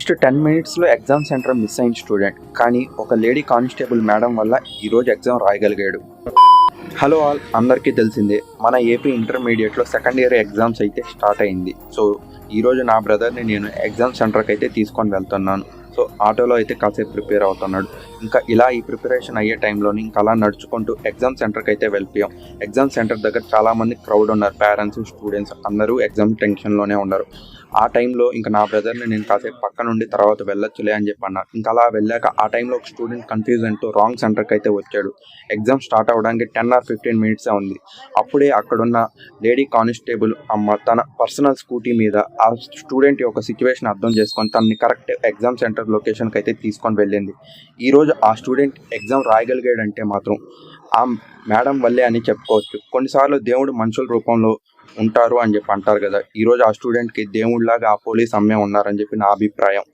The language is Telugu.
జస్ట్ 10 మినిట్స్లో ఎగ్జామ్ సెంటర్ మిస్ అయిన స్టూడెంట్, కానీ ఒక లేడీ కానిస్టేబుల్ మేడం వల్ల ఈరోజు ఎగ్జామ్ రాయగలిగాడు. హలో ఆల్, అందరికీ తెలిసిందే మన ఏపీ ఇంటర్మీడియట్లో సెకండ్ ఇయర్ ఎగ్జామ్స్ అయితే స్టార్ట్ అయింది. సో ఈరోజు నా బ్రదర్ని నేను ఎగ్జామ్ సెంటర్కి అయితే తీసుకొని వెళ్తున్నాను. సో ఆటోలో అయితే కాసేపు ప్రిపేర్ అవుతున్నాడు. ఇంకా ఇలా ఈ ప్రిపరేషన్ అయ్యే టైంలోని ఇంకా అలా నడుచుకుంటూ ఎగ్జామ్ సెంటర్కి అయితే వెళ్ళిపోయాం. ఎగ్జామ్ సెంటర్ దగ్గర చాలామంది క్రౌడ్ ఉన్నారు. పేరెంట్స్, స్టూడెంట్స్ అందరూ ఎగ్జామ్ టెన్షన్లోనే ఉన్నారు. ఆ టైంలో ఇంకా నా బ్రదర్ని నేను కాసేపు పక్క నుండి తర్వాత వెళ్ళొచ్చులే అని చెప్పి అన్నాను. ఇంకా అలా వెళ్ళాక ఆ టైంలో ఒక స్టూడెంట్ కన్ఫ్యూజ్ అంటూ రాంగ్ సెంటర్కి అయితే వచ్చాడు. ఎగ్జామ్ స్టార్ట్ అవ్వడానికి 10 or 15 మినిట్సే ఉంది. అప్పుడే అక్కడున్న లేడీ కానిస్టేబుల్ అమ్మ తన పర్సనల్ స్కూటీ మీద ఆ స్టూడెంట్ యొక్క సిచ్యువేషన్ అర్థం చేసుకొని తనని కరెక్ట్ ఎగ్జామ్ సెంటర్ లొకేషన్కి అయితే తీసుకొని వెళ్ళింది. ఈరోజు ఆ స్టూడెంట్ ఎగ్జామ్ రాయగలిగాడంటే మాత్రం ఆ మేడం వల్లే అని చెప్పుకోవచ్చు. కొన్నిసార్లు దేవుడు మనుషుల రూపంలో ఉంటారు అని చెప్పి అంటారు కదా. ఈరోజు ఆ స్టూడెంట్కి దేవుడిలాగా ఆ పోలీస్ అమ్మే ఉన్నారని చెప్పి నా అభిప్రాయం.